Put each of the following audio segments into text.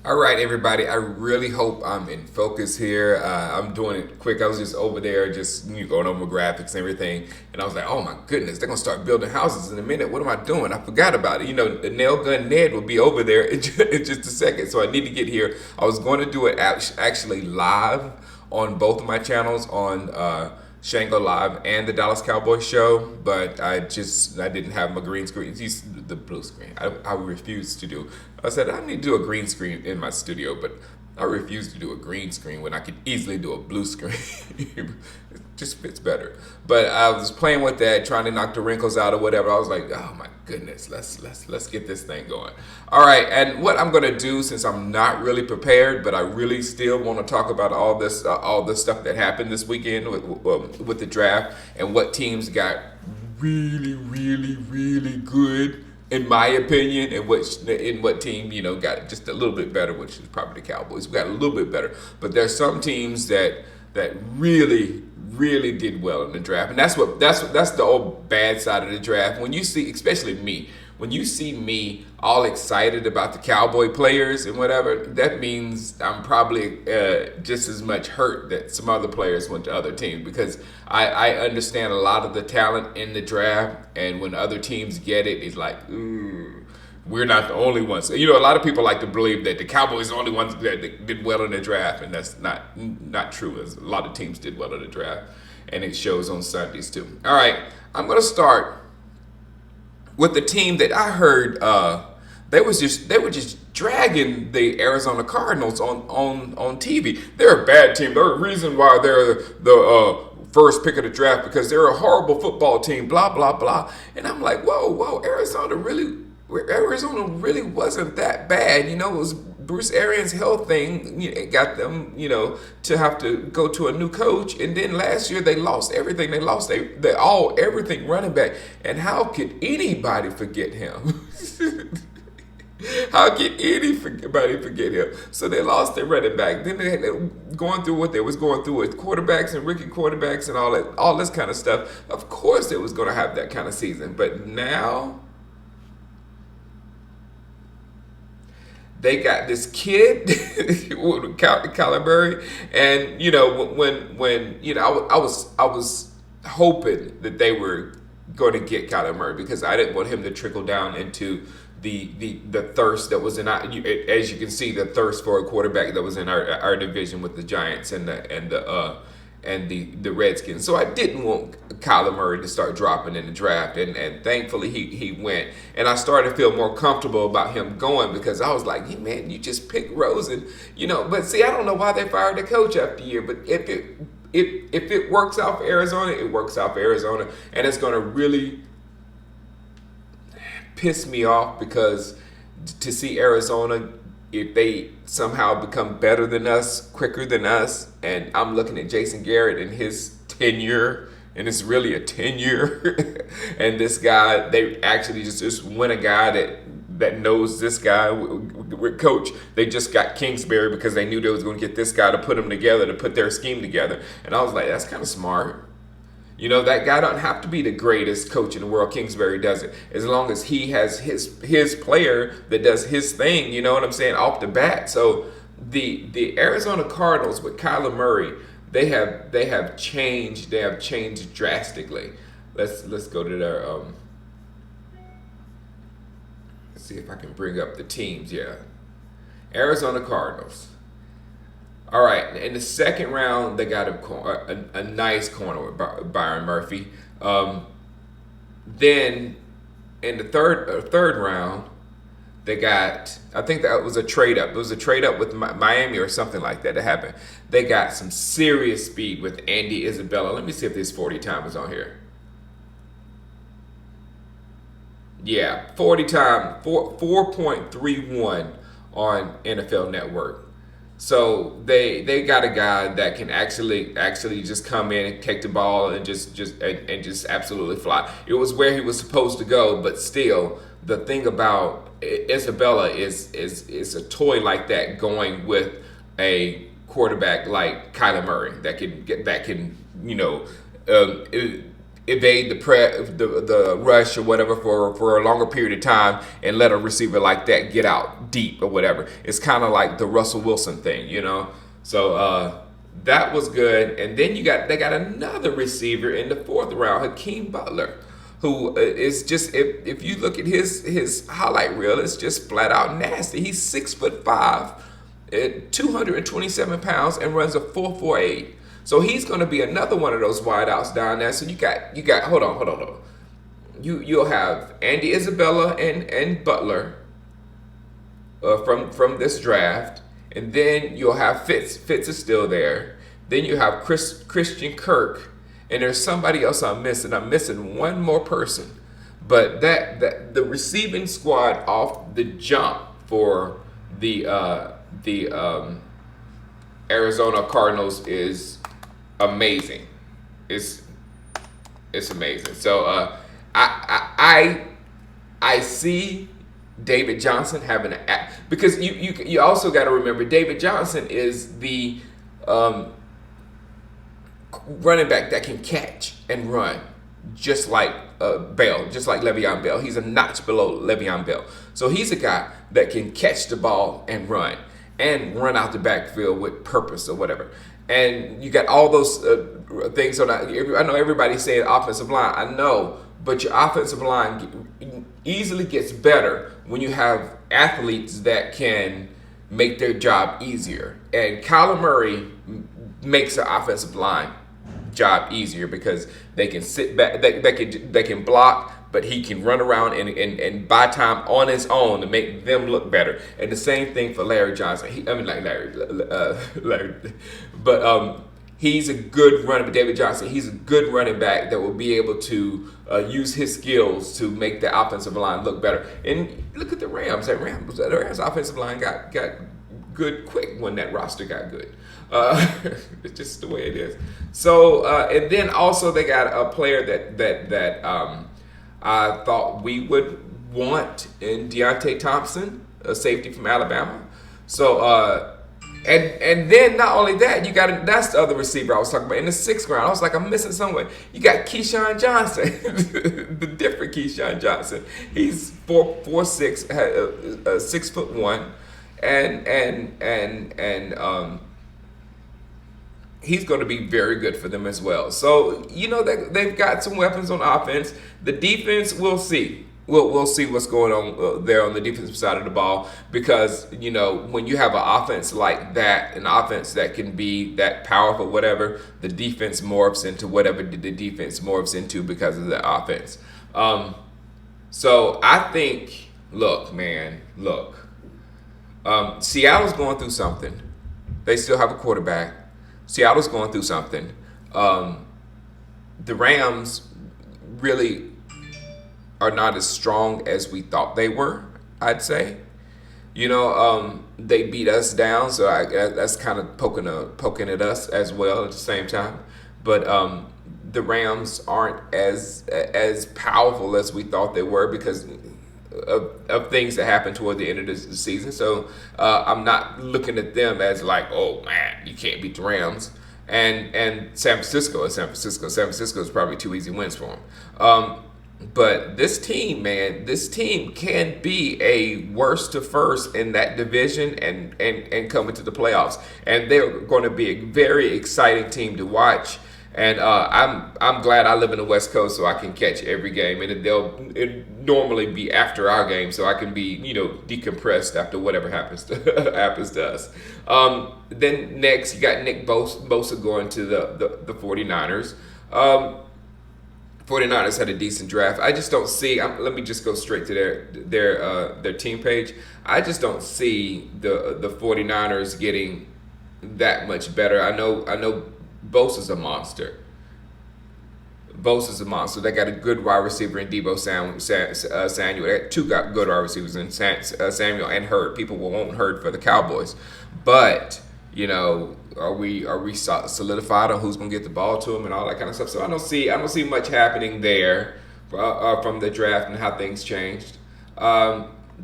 All right, everybody. I really hope I'm in focus here. I'm doing it quick. I was just over there, just going over graphics and everything, and I was like, "Oh my goodness, they're gonna start building houses in a minute. What am I doing? I forgot about it. The nail gun Ned will be over there in just a second, so I need to get here. I was going to do it actually live on both of my channels on Shango Live and the Dallas Cowboys show, but I didn't have my green screen. The blue screen. I refused to do. I said I need to do a green screen in my studio, but I refused to do a green screen when I could easily do a blue screen. It just fits better. But I was playing with that, trying to knock the wrinkles out or whatever. I was like, oh my goodness, let's get this thing going. All right, and what I'm gonna do, since I'm not really prepared, but I really still want to talk about all this stuff that happened this weekend with the draft and what teams got really, really, really good, in my opinion, and what team got just a little bit better, which is probably the Cowboys. We got a little bit better, but there's some teams that really, really did well in the draft, and that's the old bad side of the draft. When you see, especially me, when you see me all excited about the Cowboy players and whatever, that means I'm probably just as much hurt that some other players went to other teams, because I understand a lot of the talent in the draft, and when other teams get it, it's like, ooh, we're not the only ones. A lot of people like to believe that the Cowboys are the only ones that did well in the draft, and that's not true. As a lot of teams did well in the draft, and it shows on Sundays too. All right, I'm gonna start with the team that I heard they were just dragging the Arizona Cardinals on TV. They're a bad team. They're the reason why they're the first pick of the draft, because they're a horrible football team. Blah blah blah. And I'm like, whoa, Arizona really wasn't that bad. It was Bruce Arians' health thing got them, to have to go to a new coach. And then last year they lost everything. They lost everything running back. And how could anybody forget him? How could anybody forget him? So they lost their running back. Then they had going through what they was going through with quarterbacks and rookie quarterbacks and all this kind of stuff. Of course, they was going to have that kind of season. But now they got this kid, Kyler Murray, and I was hoping that they were going to get Kyler Murray, because I didn't want him to trickle down into the thirst that was in our, as you can see, the thirst for a quarterback that was in our division with the Giants and the Redskins. So I didn't want Kyler Murray to start dropping in the draft, and thankfully he went, and I started to feel more comfortable about him going, because I was like, hey, man, you just picked Rosen, But see, I don't know why they fired the coach after a year, but if it works out for Arizona, it works out for Arizona, and it's going to really piss me off, because to see Arizona, if they somehow become better than us, quicker than us, and I'm looking at Jason Garrett and his tenure, and it's really a tenure, and this guy, they actually just win a guy that knows this guy with coach. They just got Kingsbury because they knew they was going to get this guy to put them together, to put their scheme together, and I was like, that's kind of smart. That guy don't have to be the greatest coach in the world. Kingsbury does it. As long as he has his player that does his thing, you know what I'm saying, off the bat. So the Arizona Cardinals with Kyler Murray, they have changed. They have changed drastically. Let's go to their let's see if I can bring up the teams. Yeah, Arizona Cardinals. All right, in the second round, they got a nice corner with Byron Murphy. Then in the third round, they got, I think that was a trade up. It was a trade up with Miami or something like that happened. They got some serious speed with Andy Isabella. Let me see if this 40 time is on here. Yeah, 40 time, 4.31 on NFL Network. So they got a guy that can actually just come in and take the ball and just absolutely fly. It was where he was supposed to go, but still, the thing about Isabella is a toy like that going with a quarterback like Kyler Murray that can evade the rush or whatever for a longer period of time and let a receiver like that get out deep or whatever. It's kind of like the Russell Wilson thing, you know. So that was good. And then they got another receiver in the fourth round, Hakeem Butler, who is just, if you look at his highlight reel, it's just flat out nasty. He's 6'5", 227 pounds, and runs a 4.48. So he's going to be another one of those wideouts down there. So you got hold on. You'll have Andy Isabella and Butler from this draft, and then you'll have Fitz. Fitz is still there. Then you have Christian Kirk, and there's somebody else I'm missing. I'm missing one more person, but that the receiving squad off the jump for the Arizona Cardinals is amazing. It's amazing. So I see David Johnson having because you also got to remember David Johnson is the running back that can catch and run just like Bell, just like Le'Veon Bell. He's a notch below Le'Veon Bell. So he's a guy that can catch the ball and run out the backfield with purpose or whatever. And you got all those things on that. I know everybody's saying offensive line. I know, but your offensive line easily gets better when you have athletes that can make their job easier. And Kyler Murray makes the offensive line job easier because they can sit back, they can block, but he can run around and buy time on his own to make them look better. And the same thing for Larry Johnson. Larry, but he's a good runner. David Johnson, he's a good running back that will be able to use his skills to make the offensive line look better. And look at the Rams. The Rams offensive line got good quick when that roster got good. It's just the way it is. So and then also they got a player that I thought we would want in Deontay Thompson, a safety from Alabama. So and then not only that, that's the other receiver I was talking about in the sixth round. I was like, I'm missing someone. You got Keyshawn Johnson, the different Keyshawn Johnson. He's 4'6", 6'1", and he's going to be very good for them as well. So, they've got some weapons on offense. The defense, we'll see. We'll see what's going on there on the defensive side of the ball because, when you have an offense like that, an offense that can be that powerful, whatever, the defense morphs into whatever the defense morphs into because of the offense. So I think, look. Seattle's going through something. They still have a quarterback. Seattle's going through something. The Rams really are not as strong as we thought they were, I'd say. They beat us down, so that's kind of poking at us as well at the same time. But the Rams aren't as powerful as we thought they were because of things that happened toward the end of the season. So I'm not looking at them as like, oh man, you can't beat the Rams. And San Francisco is probably 2 easy wins for them. But this team can be a worst to first in that division and come into the playoffs. And they're going to be a very exciting team to watch. And I'm glad I live in the West Coast so I can catch every game, and it'll normally be after our game, so I can be decompressed after whatever happens to us. Then next you got Nick Bosa going to the 49ers. 49ers had a decent draft. I just don't see. Let me just go straight to their team page. I just don't see the 49ers getting that much better. I know. Bosa's a monster. They got a good wide receiver in Deebo Samuel. They got two good wide receivers in Samuel and Hurd. People won't Hurd for the Cowboys. But, are we solidified on who's going to get the ball to him and all that kind of stuff? So I don't see much happening there from the draft and how things changed.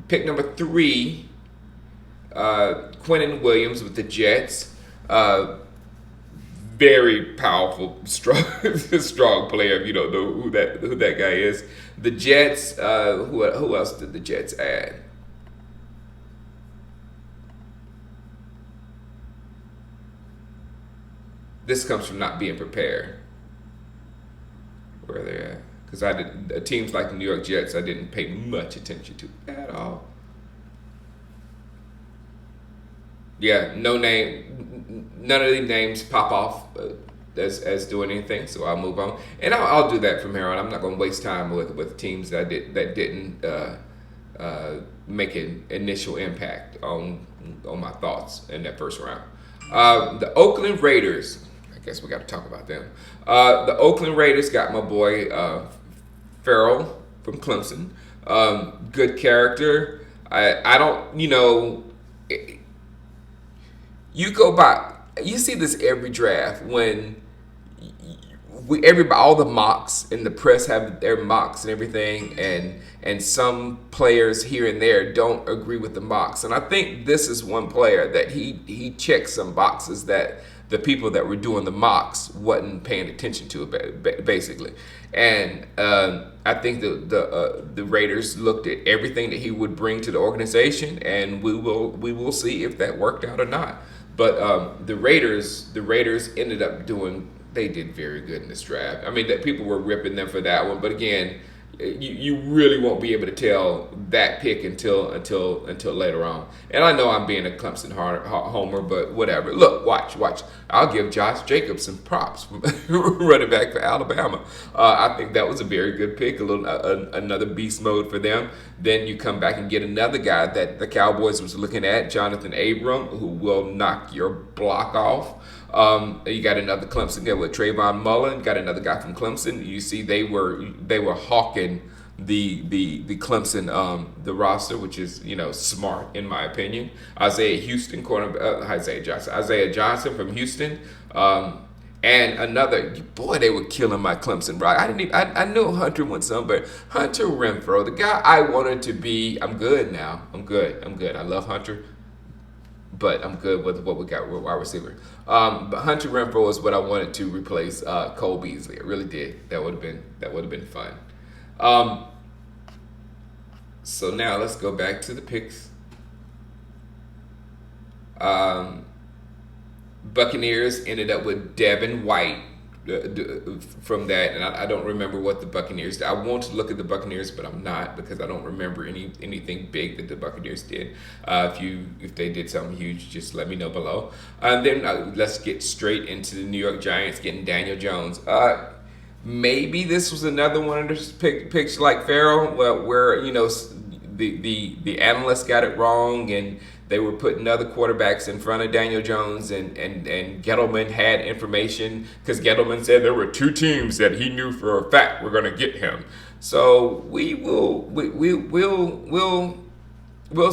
Pick number 3, Quinnen Williams with the Jets. very powerful, strong, strong player. If you don't know who that guy is, the Jets. Who else did the Jets add? This comes from not being prepared. Where they're at, because I did teams like the New York Jets. I didn't pay much attention to at all. Yeah, no name, none of these names pop off as doing anything. So I'll move on, and I'll do that from here on. I'm not going to waste time with teams that didn't make an initial impact on my thoughts in that first round. The Oakland Raiders. I guess we got to talk about them. The Oakland Raiders got my boy Farrell from Clemson. Good character. I don't, you go by, you see this every draft when all the mocks and the press have their mocks and everything, and some players here and there don't agree with the mocks. And I think this is one player that he checked some boxes that the people that were doing the mocks wasn't paying attention to it, basically. And I think the Raiders looked at everything that he would bring to the organization, and we will see if that worked out or not. But the Raiders ended up they did very good in this draft. I mean, that people were ripping them for that one, but again, you really won't be able to tell that pick until later on. And I know I'm being a Clemson homer, but whatever. Look, watch. I'll give Josh Jacobs some props, running back for Alabama. I think that was a very good pick. Another beast mode for them. Then you come back and get another guy that the Cowboys was looking at, Jonathan Abram, who will knock your block off. You got another Clemson guy with Trayvon Mullen. Got another guy from Clemson. You see, they were hawking the Clemson the roster, which is smart in my opinion. Isaiah Johnson from Houston, and another boy. They were killing my Clemson, right? I knew Hunter went some, but Hunter Renfrow, the guy I wanted to be. I'm good now. I'm good. I love Hunter, but I'm good with what we got with wide receiver. But Hunter Renfrow is what I wanted to replace Cole Beasley. I really did. That would have been fun. So now let's go back to the picks. Buccaneers ended up with Devin White from that, and I don't remember what the Buccaneers did. I want to look at the Buccaneers, but I'm not, because I don't remember anything big that the Buccaneers did. If they did something huge, just let me know below. And then let's get straight into the New York Giants getting Daniel Jones. Maybe this was another one of those picks like Farrell, where the analysts got it wrong, and they were putting other quarterbacks in front of Daniel Jones, and Gettleman had information, because Gettleman said there were two teams that he knew for a fact were going to get him. So we'll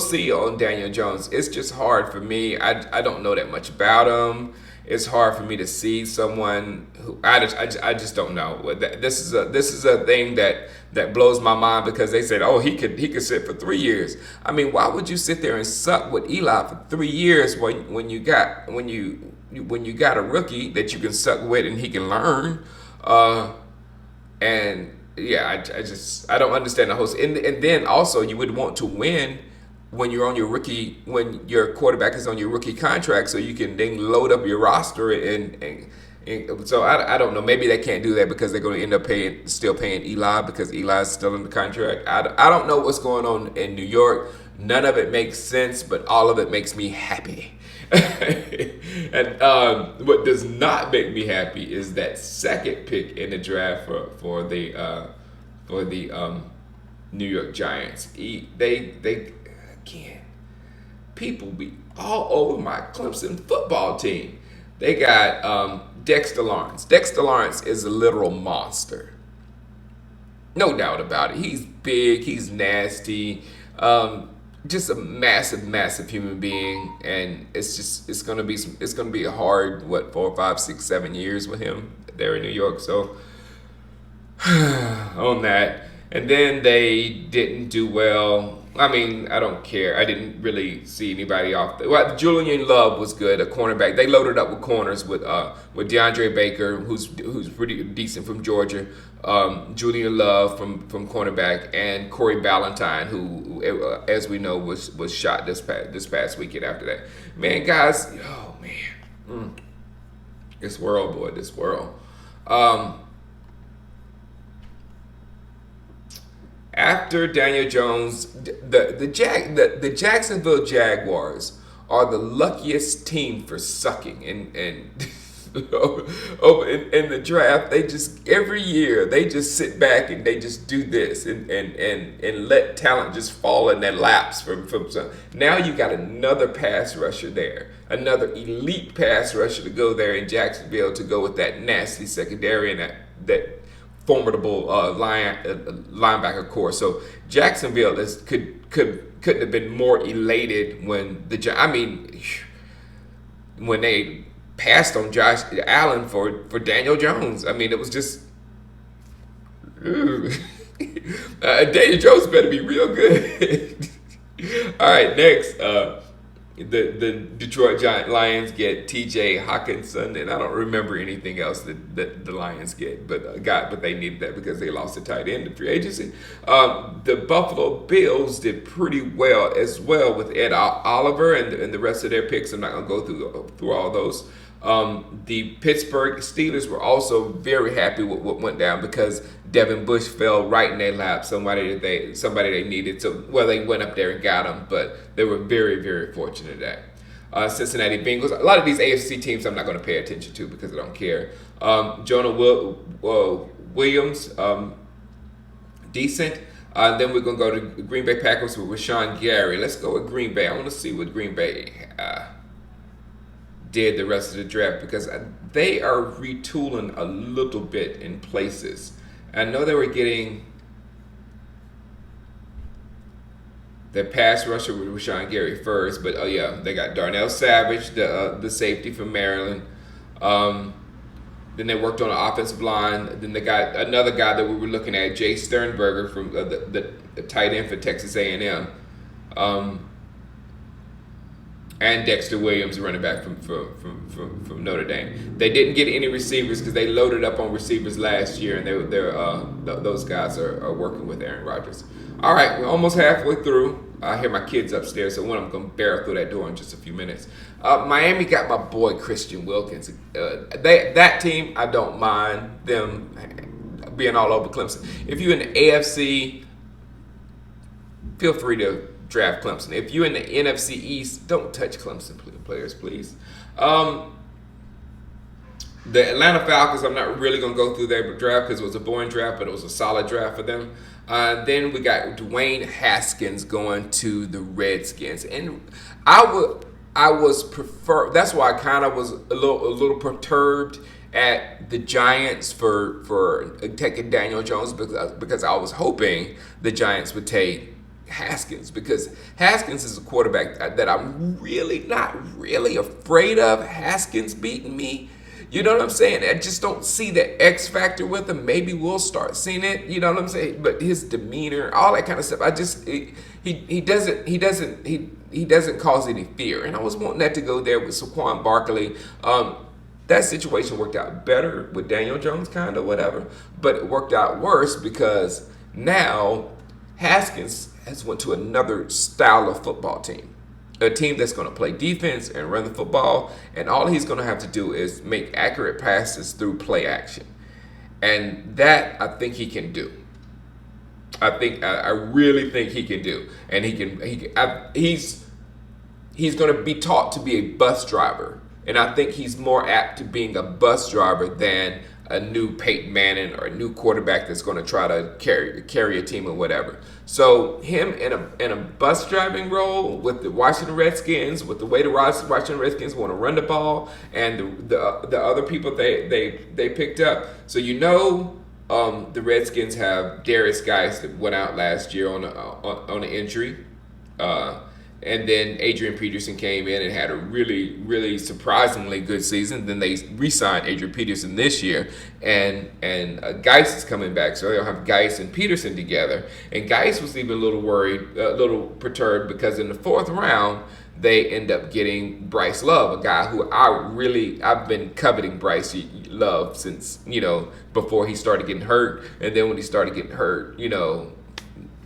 see on Daniel Jones. It's just hard for me. I don't know that much about him. It's hard for me to see someone who I just don't know. This is a thing that blows my mind, because they said, oh, he could sit for 3 years. I mean, why would you sit there and suck with Eli for 3 years when you got a rookie that you can suck with and he can learn? And yeah, I don't understand the whole. And then also, you would want to win when you're on when your quarterback is on your rookie contract, so you can then load up your roster and so I don't know. Maybe they can't do that because they're going to end up still paying Eli, because Eli's still in the contract. I don't know what's going on in New York. None of it makes sense, but all of it makes me happy. And what does not make me happy is that second pick in the draft for the New York Giants. They again, people be all over my Clemson football team. They got Dexter Lawrence. Dexter Lawrence is a literal monster. No doubt about it. He's big. He's nasty. Just a massive human being, and it's gonna be a hard 4, 5, 6, 7 years with him there in New York. So on that, and then they didn't do well I mean, I don't care. I didn't really see anybody off. Well, Julian Love was good, a cornerback. They loaded up with corners with DeAndre Baker, who's pretty decent from Georgia. Julian Love from cornerback, and Corey Ballantyne, who as we know, was shot this past weekend. After that, man, guys, oh man, this world, boy, this world. After Daniel Jones, the Jacksonville Jaguars are the luckiest team for sucking, and in the draft, they just every year they just sit back and they just do this and let talent just fall in their laps from some. Now you got another pass rusher there, another elite pass rusher to go there in Jacksonville to go with that nasty secondary and that formidable linebacker core. So Jacksonville couldn't have been more elated when when they passed on Josh Allen for Daniel Jones. I mean, it was just Daniel Jones better be real good. All right, next. The Detroit Lions get T.J. Hawkinson, and I don't remember anything else that the Lions get, but they needed that because they lost a tight end in free agency. The Buffalo Bills did pretty well as well with Ed Oliver and the rest of their picks. I'm not going to go through all those. The Pittsburgh Steelers were also very happy with what went down because Devin Bush fell right in their lap, somebody they needed. So, well, they went up there and got him, but they were very, very fortunate at that. Cincinnati Bengals. A lot of these AFC teams I'm not going to pay attention to because I don't care. Jonah Williams, decent. Then we're going to go to Green Bay Packers with Rashawn Gary. Let's go with Green Bay. I want to see what Green Bay did the rest of the draft because they are retooling a little bit in places. I know they were getting their pass rusher with Rashawn Gary first, but they got Darnell Savage, the safety from Maryland. Then they worked on the offensive line. Then they got another guy that we were looking at, Jay Sternberger from the tight end for Texas A&M. And Dexter Williams, running back from Notre Dame. They didn't get any receivers because they loaded up on receivers last year, and those guys are working with Aaron Rodgers. All right, we're almost halfway through. I hear my kids upstairs, so I'm going to barrel through that door in just a few minutes. Miami got my boy Christian Wilkins. That team, I don't mind them being all over Clemson. If you're in the AFC, feel free to draft Clemson. If you're in the NFC East, don't touch Clemson players, please. The Atlanta Falcons, I'm not really going to go through their draft because it was a boring draft, but it was a solid draft for them. Then we got Dwayne Haskins going to the Redskins, and that's why I kind of was a little perturbed at the Giants for taking Daniel Jones because I was hoping the Giants would take Haskins because Haskins is a quarterback that I'm really not really afraid of. Haskins beating me, you know what I'm saying? I just don't see the X factor with him. Maybe we'll start seeing it, you know what I'm saying? But his demeanor, all that kind of stuff, he doesn't cause any fear. And I was wanting that to go there with Saquon Barkley. That situation worked out better with Daniel Jones, kind of whatever, but it worked out worse because now Haskins has went to another style of football team, a team that's going to play defense and run the football, and all he's going to have to do is make accurate passes through play action, and that I think he can do. I really think he can do, and he's going to be taught to be a bus driver, and I think he's more apt to being a bus driver than a new Peyton Manning or a new quarterback that's going to try to carry a team or whatever. So him in a bus driving role with the Washington Redskins, with the way the Washington Redskins want to run the ball, and the other people they picked up. So the Redskins have Darius Geis that went out last year on an injury. And then Adrian Peterson came in and had a really, really surprisingly good season. Then they re-signed Adrian Peterson this year, and Geis is coming back, so they'll have Geis and Peterson together. And Geis was even a little worried, a little perturbed, because in the fourth round they end up getting Bryce Love, a guy who I've been coveting Bryce Love since, before he started getting hurt, and then when he started getting hurt,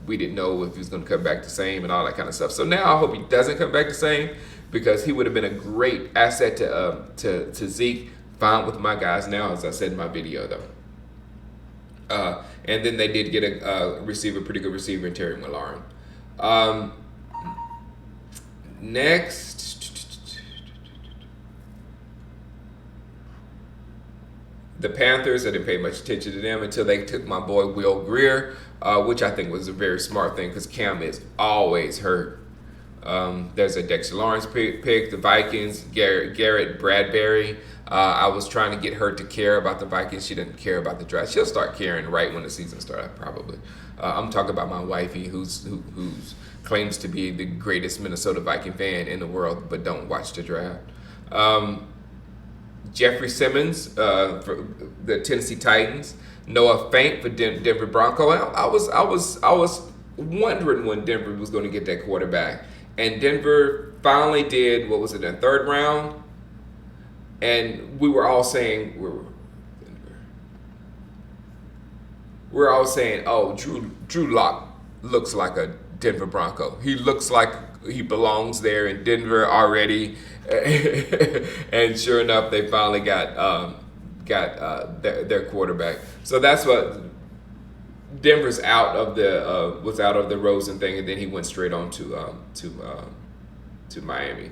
we didn't know if he was going to come back the same and all that kind of stuff. So now I hope he doesn't come back the same, because he would have been a great asset to Zeke. Fine with my guys now, as I said in my video, though. And then they did get a pretty good receiver in Terry McLaurin. Next, the Panthers. I didn't pay much attention to them until they took my boy Will Greer, which I think was a very smart thing, because Cam is always hurt. There's a Dexter Lawrence pick. The Vikings, Garrett Bradbury. I was trying to get her to care about the Vikings. She didn't care about the draft. She'll start caring right when the season starts, probably. I'm talking about my wifey, who's claims to be the greatest Minnesota Viking fan in the world, but don't watch the draft. Jeffrey Simmons for the Tennessee Titans. Noah Fant for Denver Bronco. I was wondering when Denver was going to get that quarterback, and Denver finally did. What was it, in the third round? And we were all saying we're all saying, oh, Drew Lock looks like a Denver Bronco. He looks like he belongs there in Denver already. And sure enough, they finally got their quarterback. So that's what Denver's was out of the Rosen thing, and then he went straight on to Miami.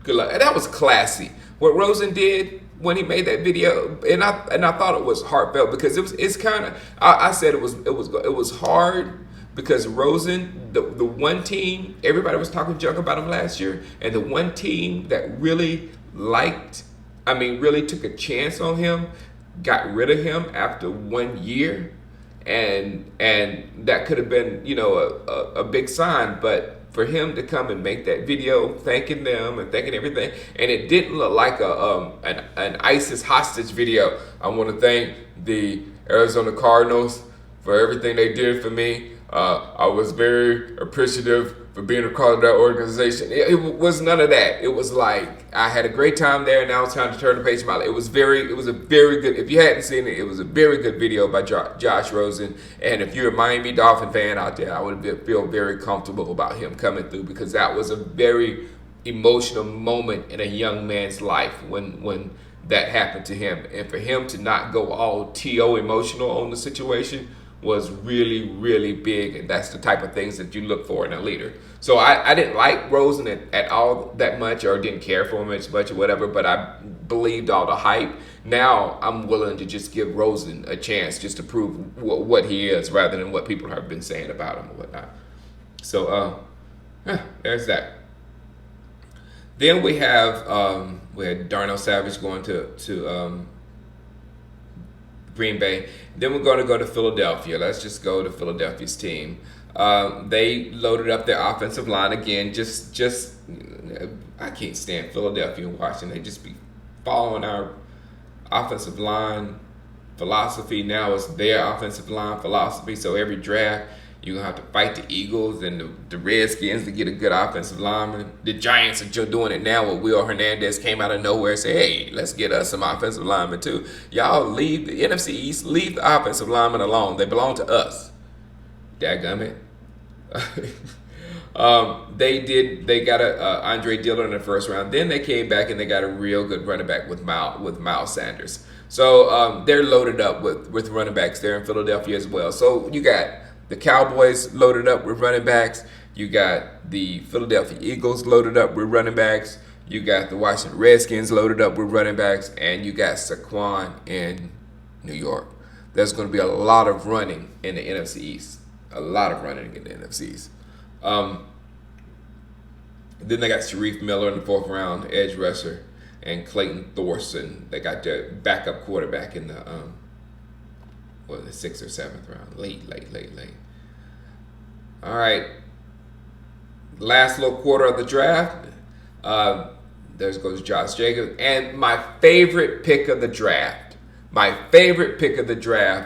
Good luck. And that was classy. What Rosen did when he made that video, and I thought it was heartfelt, because it's kind of, I said it was hard, because Rosen, the one team, everybody was talking junk about him last year, and the one team that really really took a chance on him, got rid of him after 1 year, and that could have been a big sign. But for him to come and make that video thanking them and thanking everything, and it didn't look like an ISIS hostage video. I want to thank the Arizona Cardinals for everything they did for me. I was very appreciative for being a part of that organization. It was none of that. It was like, I had a great time there, and now it's time to turn the page. It was a very good, if you hadn't seen it, it was a very good video by Josh Rosen. And if you're a Miami Dolphin fan out there, I would feel very comfortable about him coming through, because that was a very emotional moment in a young man's life when that happened to him. And for him to not go all T.O. emotional on the situation was really, really big, and that's the type of things that you look for in a leader. So I didn't like Rosen at all that much, or didn't care for him as much or whatever, but I believed all the hype. Now I'm willing to just give Rosen a chance just to prove what he is, rather than what people have been saying about him or whatnot. So there's that. Then we had Darnell Savage going to Green Bay. Then we're going to go to Philadelphia. Let's just go to Philadelphia's team. They loaded up their offensive line again. Just I can't stand Philadelphia and Washington. They just be following our offensive line philosophy. Now it's their offensive line philosophy. So every draft, you're going to have to fight the Eagles and the Redskins to get a good offensive lineman. The Giants are doing it now with Will Hernandez, came out of nowhere and said, hey, let's get us some offensive linemen too. Y'all leave the NFC East, leave the offensive linemen alone. They belong to us. Dadgummit. They got a Andre Dillon in the first round. Then they came back and they got a real good running back with Miles Sanders. So they're loaded up with running backs there in Philadelphia as well. So you got the Cowboys loaded up with running backs. You got the Philadelphia Eagles loaded up with running backs. You got the Washington Redskins loaded up with running backs. And you got Saquon in New York. There's going to be a lot of running in the NFC East. A lot of running in the NFC East. Then they got Sharif Miller in the fourth round, edge rusher, and Clayton Thorson. They got their backup quarterback in the the 6th or 7th round. Late. All right. last little quarter of the draft. Uh, there goes Josh Jacobs. And my favorite pick of the draft,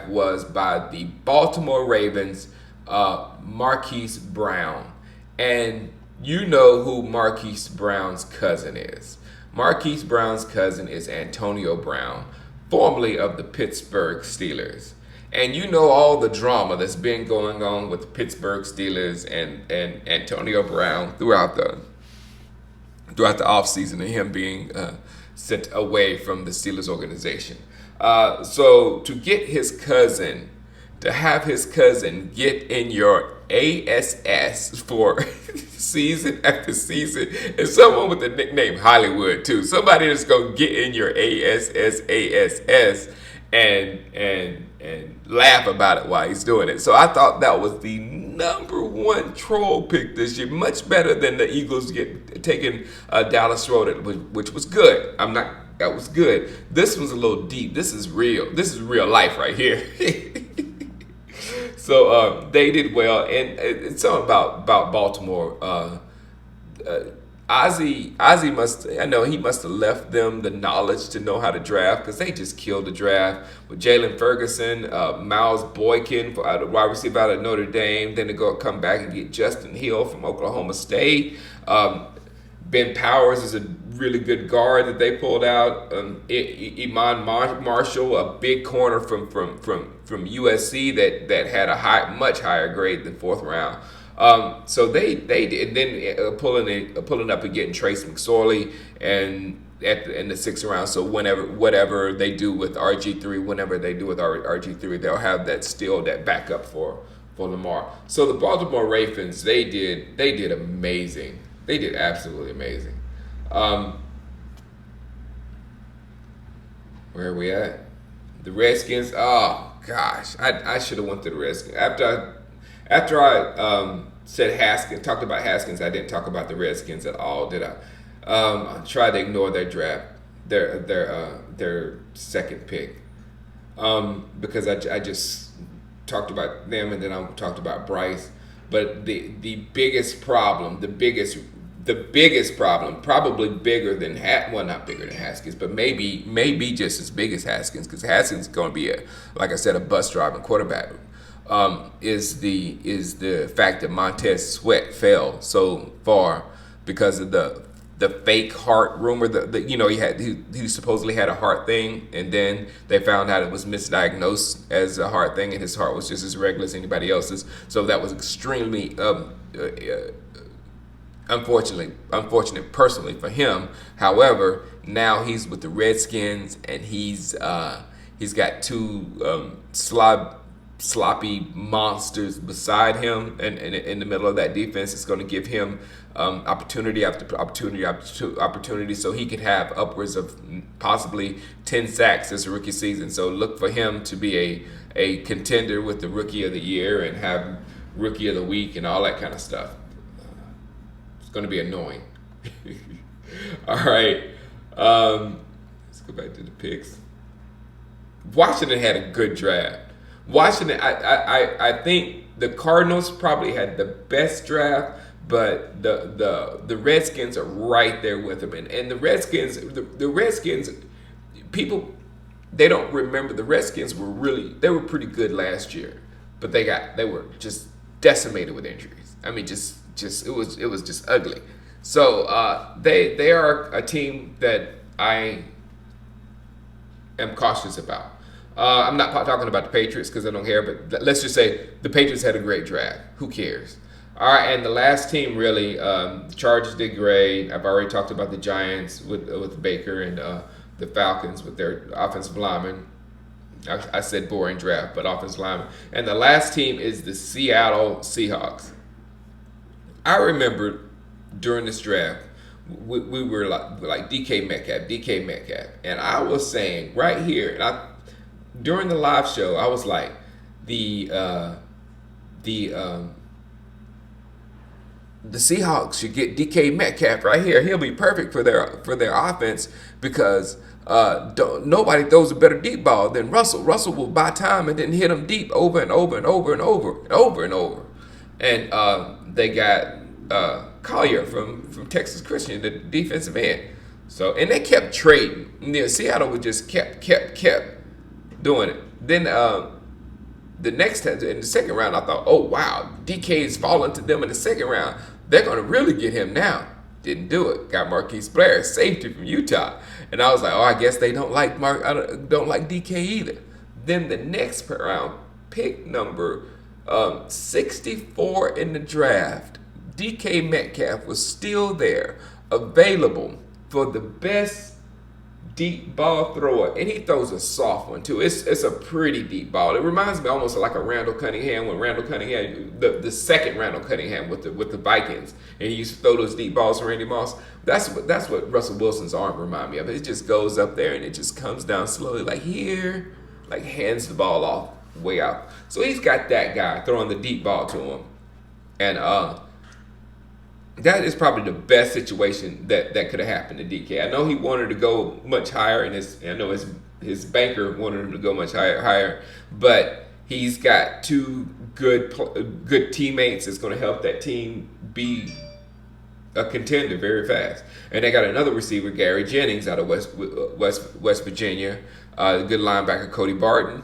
was by the Baltimore Ravens, Marquise Brown. And you know who Marquise Brown's cousin is. Marquise Brown's cousin is Antonio Brown, formerly of the Pittsburgh Steelers. And you know all the drama that's been going on with the Pittsburgh Steelers and Antonio Brown throughout the offseason, and him being sent away from the Steelers organization. So to have his cousin get in your ASS for season after season, and someone with the nickname Hollywood too, somebody that's gonna get in your ASS and laugh about it while he's doing it. So I thought that was the number one troll pick this year, much better than the Eagles taking Dallas Schroeder, which was good. That was good. This was a little deep. This is real. This is real life right here. So they did well, and it's something about Baltimore. Ozzie must have left them the knowledge to know how to draft, because they just killed the draft with Jalen Ferguson, Miles Boykin, the wide receiver out of Notre Dame. Then they come back and get Justin Hill from Oklahoma State. Ben Powers is a really good guard that they pulled out. Iman Marshall, a big corner from USC that had a much higher grade than fourth round. So they did, and then pulling up and getting Trace McSorley and in the sixth round. So whatever they do with RG3, they'll have that backup for Lamar. So the Baltimore Ravens, they did amazing. They did absolutely amazing. Where are we at? The Redskins. Oh gosh, I should have went to the Redskins after I said Haskins, talked about Haskins. I didn't talk about the Redskins at all, did I? I tried to ignore their draft, their second pick, because I just talked about them, and then I talked about Bryce. But the biggest problem, probably bigger than not bigger than Haskins, but maybe just as big as Haskins, because Haskins is going to be like I said, a bus driving quarterback. Is the fact that Montez Sweat fell so far because of the fake heart rumor that he supposedly had a heart thing, and then they found out it was misdiagnosed as a heart thing, and his heart was just as regular as anybody else's. So that was extremely unfortunate personally for him. However, now he's with the Redskins, and he's got two sloppy monsters beside him, and in the middle of that defense. It's going to give him opportunity after opportunity, so he could have upwards of possibly 10 sacks this rookie season. So look for him to be a contender with the Rookie of the Year and have Rookie of the Week and all that kind of stuff. It's going to be annoying. All right, let's go back to the picks. Washington had a good draft. Washington, I think the Cardinals probably had the best draft, but the Redskins are right there with them. And the Redskins, people, they don't remember the Redskins they were pretty good last year, but they were just decimated with injuries. I mean, it was just ugly. So they are a team that I am cautious about. I'm not talking about the Patriots because I don't care, but let's just say the Patriots had a great draft. Who cares? All right, and the last team really, the Chargers did great. I've already talked about the Giants with Baker, and the Falcons with their offensive linemen. I said boring draft, but offensive linemen. And the last team is the Seattle Seahawks. I remember during this draft, we were like DK Metcalf, and I was saying right here, and during the live show, I was like, the Seahawks should get DK Metcalf right here. He'll be perfect for their offense because nobody throws a better deep ball than Russell. Russell will buy time and then hit him deep over and over and over and over and over and over. And they got Collier from Texas Christian, the defensive end. So, and they kept trading. Seattle was just kept doing it. Then the next time, in the second round, I thought, oh wow, DK is falling to them in the second round. They're going to really get him now. Didn't do it. Got Marquise Blair, safety from Utah, and I was like, oh, I guess they don't like don't like DK either. Then the next round, pick number 64 in the draft, DK Metcalf was still there, available for the best deep ball thrower, and he throws a soft one too. It's a pretty deep ball. It reminds me almost of like a Randall Cunningham, when Randall Cunningham, the second Randall Cunningham with the Vikings, and he used to throw those deep balls to Randy Moss. That's what Russell Wilson's arm remind me of. It just goes up there and it just comes down slowly, like here, like hands the ball off way out. So he's got that guy throwing the deep ball to him, and that is probably the best situation that could have happened to DK. I know he wanted to go much higher, and I know his banker wanted him to go much higher, but he's got two good teammates that's going to help that team be a contender very fast. And they got another receiver, Gary Jennings, out of West Virginia, good linebacker Cody Barton.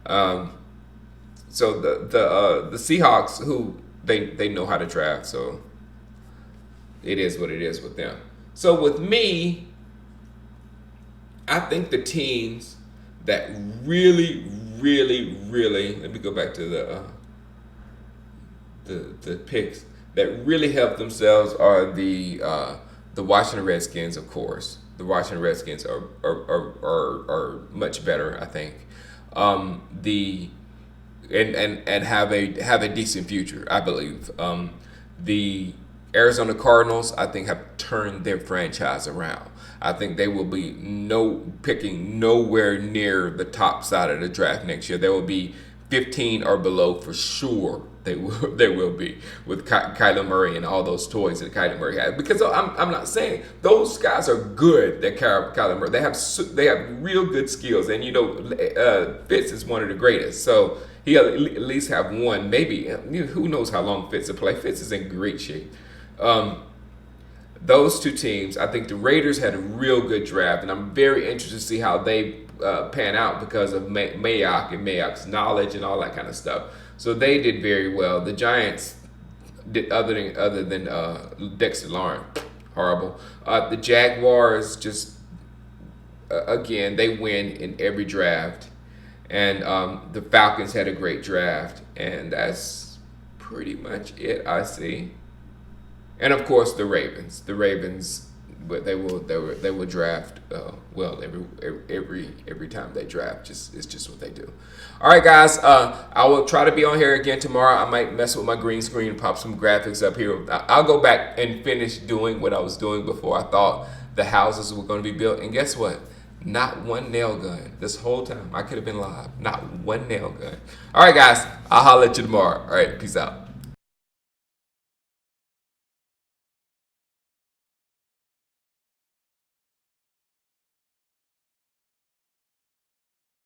So the Seahawks, who they know how to draft, so it is what it is with them. So with me, I think the teams that really, let me go back to the picks that really help themselves are the Washington Redskins, of course. The Washington Redskins are much better, I think. And have a decent future, I believe. The Arizona Cardinals, I think, have turned their franchise around. I think they will be picking nowhere near the top side of the draft next year. They will be 15 or below for sure. They will be with Kyler Murray and all those toys that Kyler Murray has. Because I'm not saying those guys are good. That Kyler Murray, they have real good skills, and Fitz is one of the greatest. So he'll at least have one, maybe. Who knows how long Fitz will play? Fitz is in great shape. Those two teams, I think the Raiders had a real good draft, and I'm very interested to see how they pan out because of Mayock and Mayock's knowledge and all that kind of stuff. So they did very well. The Giants did other than Dexter Lawrence, horrible. The Jaguars just again, they win in every draft, and the Falcons had a great draft, and that's pretty much it I see. And of course, the Ravens. The Ravens, but they will draft well every time they draft. It's just what they do. All right, guys. I will try to be on here again tomorrow. I might mess with my green screen and pop some graphics up here. I'll go back and finish doing what I was doing before I thought the houses were going to be built. And guess what? Not one nail gun this whole time. I could have been live. Not one nail gun. All right, guys. I'll holler at you tomorrow. All right, peace out.